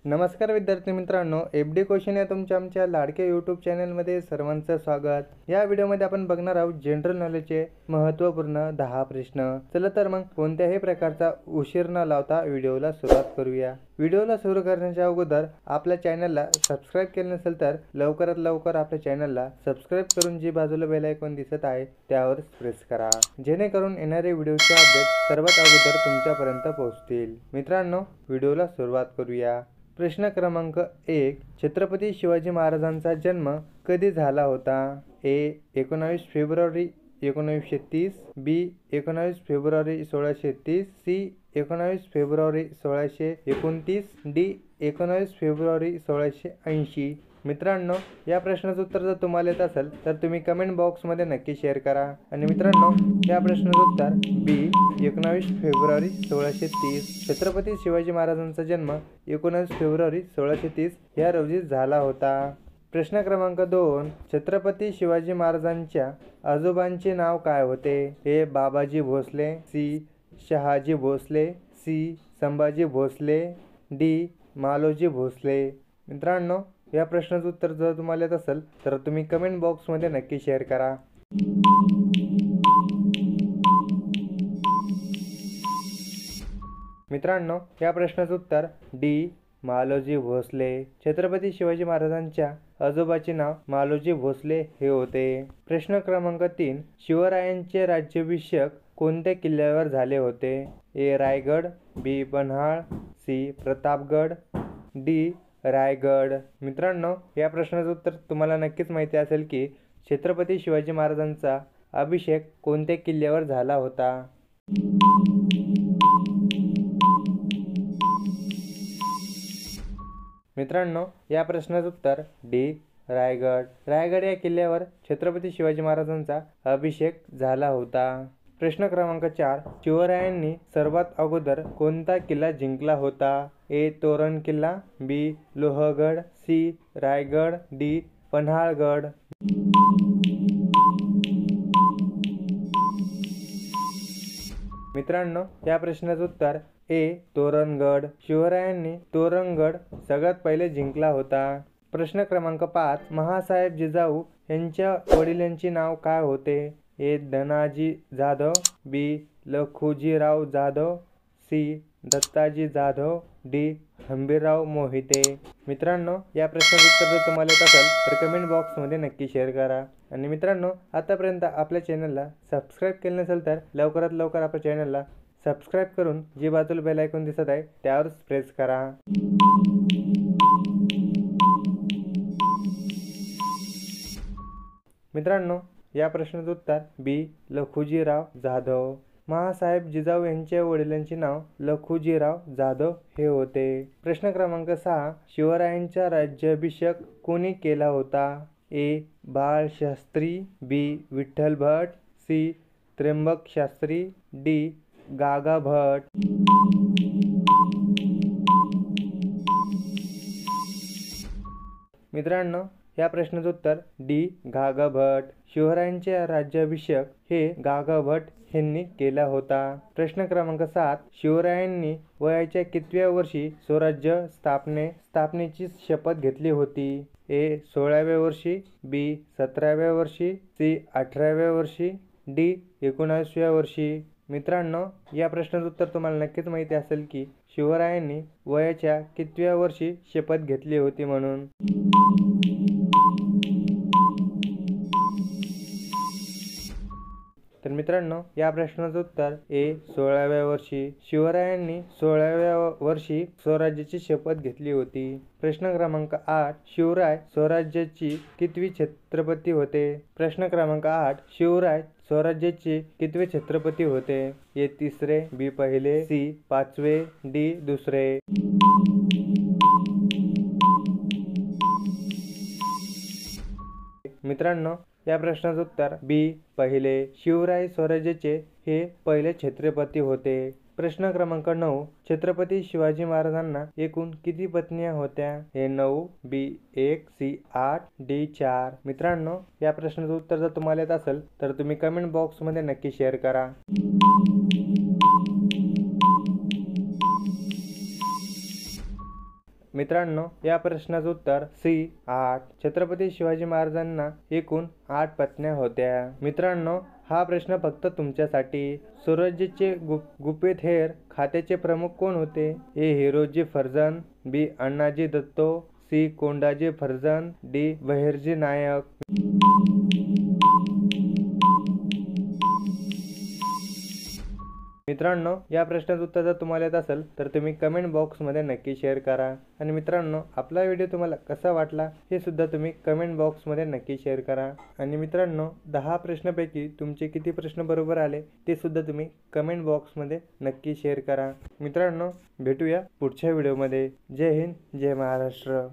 नमस्कार विद्यार्थी मित्रांनो, एफडी क्वेश्चन या तुमच्या आमच्या लाडक्या यूट्यूब चॅनलमध्ये सर्वांचं स्वागत। या व्हिडिओमध्ये आपण बघणार आहोत जनरल नॉलेजचे महत्त्वपूर्ण 10 प्रश्न। चला तर मग कोणत्याही प्रकारचा उशीर न लावता व्हिडिओला सुरुवात करूया। व्हिडिओला सुरू करण्याच्या अगोदर आपल्या चॅनलला सबस्क्राइब केले नसेल तर लवकरात लवकर आपल्या चॅनलला सबस्क्राइब करून जी बाजूला बेल आयकॉन दिसत आहे त्यावर प्रेस करा, जेणेकरून येणारे व्हिडिओचे अपडेट सर्वात अगोदर तुमच्यापर्यंत पोहोचतील। मित्रांनो, व्हिडिओला सुरुवात करूया। प्रश्न क्रमांक 1, छत्रपती शिवाजी महाराजांचा जन्म कधी झाला होता? ए. 19 फेब्रुवारी 1930, बी. 19 फेब्रुवारी 1630, सी. 19 फेब्रुवारी 1629, डी. 19 फेब्रुवारी 1680। मित्रांनो, या प्रश्नाचं उत्तर जर तुम्हाला येत असेल तर तुम्ही कमेंट बॉक्समध्ये नक्की शेअर करा। आणि मित्रांनो, या प्रश्नाचं उत्तर बी. 19 फेब्रुवारी 1630। छत्रपती शिवाजी महाराजांचा जन्म 19 फेब्रुवारी 1630 या रोजी झाला होता। प्रश्न क्रमांक 2, छत्रपती शिवाजी महाराजांच्या आजोबांचे नाव काय होते? A. Babaji Bhosale, C. Shahaji Bhosale, C. Sambhaji Bhosale, D. Maloji Bhosale. मित्रांनो, या प्रश्नाचं उत्तर जर तुम्हाला येत असेल तर तुम्ही कमेंट बॉक्समध्ये नक्की शेअर करा। मित्रांनो, या प्रश्नाचं उत्तर डी. मालोजी भोसले। छत्रपती शिवाजी महाराजांच्या आजोबाचे नाव मालोजी भोसले हे होते। प्रश्न क्रमांक 3, शिवरायांचे राज्याभिषेक कोणत्या किल्ल्यावर झाले होते? ए. रायगड, बी. पन्हाळ, सी. प्रतापगड, डी. रायगड। मित्रांनो, या प्रश्नाचं उत्तर तुम्हाला नक्कीच माहिती असेल की छत्रपती शिवाजी महाराजांचा अभिषेक कोणत्या किल्ल्यावर झाला होता? मित्रांनो, या प्रश्नाचं उत्तर डी. रायगड। रायगड या किल्ल्यावर छत्रपती शिवाजी महाराजांचा अभिषेक झाला होता। प्रश्न क्रमांक 4, शिवरायांनी सर्वात अगोदर कोणता किल्ला जिंकला होता? ए. तोरण किल्ला, बी. लोहगड, सी. रायगड, डी. पन्हाळगड। मित्रांनो, या प्रश्नाचं उत्तर ए. तोरणगड। शिवरायांनी तोरणगड सगळ्यात पहिले जिंकला होता। प्रश्न क्रमांक 5, महासाहेब जिजाऊ यांच्या वडिलांचे नाव काय होते? ए. धनाजी जाधव, बी. लखुजीराव जाधव, सी. दत्ताजी जाधव, डी. हंबीरराव मोहिते। मित्रांनो, या प्रश्नाचं उत्तर जर तुम्हाला येत असेल तर कमेंट बॉक्समध्ये नक्की शेअर करा। आणि मित्रांनो, आतापर्यंत आपल्या चॅनलला सबस्क्राइब केले नसेल तर लवकरात लवकर आपल्या चॅनलला सबस्क्राइब करून जी बाजूला बेल आयकॉन दिसत आहे त्यावर प्रेस करा। मित्रांनो, या प्रश्नाचं उत्तर बी. लखुजीराव जाधव। महासाहेब जिजाऊ यांच्या वडिलांचे नाव लखुजीराव जाधव हे होते। प्रश्न क्रमांक 6, शिवरायांचा राज्याभिषेक कोणी केला होता? ए. बाळशास्त्री, बी. विठ्ठल भट, सी. त्र्यंबक शास्त्री, डी. गागा भट। मित्रांनो, या प्रश्नाचं उत्तर डी. गागा भट। शिवरायांचे राज्याभिषेक हे गागा भट यांनी केला होता। प्रश्न क्रमांक 7, शिवरायांनी वयाच्या कितव्या वर्षी स्वराज्य स्थापनेची शपथ घेतली होती? ए. 16व्या वर्षी, बी. 17व्या वर्षी, सी. 18व्या वर्षी, डी. 19व्या वर्षी। मित्रांनो, या प्रश्नाचं उत्तर तुम्हाला नक्कीच माहिती असेल की शिवरायांनी वयाच्या कितव्या वर्षी शपथ घेतली होती म्हणून। तर मित्रांनो, या प्रश्नाचं उत्तर ए. 16व्या वर्षी। शिवरायांनी 16व्या वर्षी स्वराज्याची शपथ घेतली होती। प्रश्न क्रमांक 8, शिवराय स्वराज्याची कितवी छत्रपती होते? प्रश्न क्रमांक 8, शिवराय स्वराज्याचे कितवे छत्रपती होते? ए. तिसरे, बी. पहिले, सी. पाचवे, डी. दुसरे। मित्रांनो, या प्रश्नाचं उत्तर बी. पहिले। शिवराय स्वराज्याचे हे पहिले छत्रपती होते। प्रश्न क्रमांक 9, छत्रपती शिवाजी महाराजांना एकूण किती पत्निया होत्या? ए. 9, बी. 1, सी. 8, डी. 4। मित्रांनो, या प्रश्नाचं उत्तर जर तुम्हाला येत असेल तर तुम्ही कमेंट बॉक्समध्ये नक्की शेअर करा। मित्रांनो, या प्रश्नाचं उत्तर सी 8. छत्रपती शिवाजी महाराजांना एकूण 8 पत्न्या होत्या. मित्रांनो, हा प्रश्न फक्त तुमच्यासाठी. स्वराज्याचे गुपित हेर खात्याचे प्रमुख कोण होते? ए. हिरोजी फर्जंद, बी. अण्णाजी दत्तो, सी. कोंडाजी फर्जंद, डी. बहिर्जी नायक. मित्रांनो, या प्रश्नाचं उत्तर जर तुम्हाला येत असेल तर तुम्ही कमेंट बॉक्समध्ये नक्की शेअर करा. आणि मित्रांनो, आपला व्हिडिओ तुम्हाला कसा वाटला हे सुद्धा तुम्ही कमेंट बॉक्समध्ये नक्की शेअर करा. आणि मित्रांनो, 10 प्रश्नापैकी तुमचे किती प्रश्न बरोबर आले ते सुद्धा तुम्ही कमेंट बॉक्समध्ये नक्की शेअर करा. मित्रांनो, भेटूया पुढच्या व्हिडिओमध्ये. जय हिंद, जय महाराष्ट्र.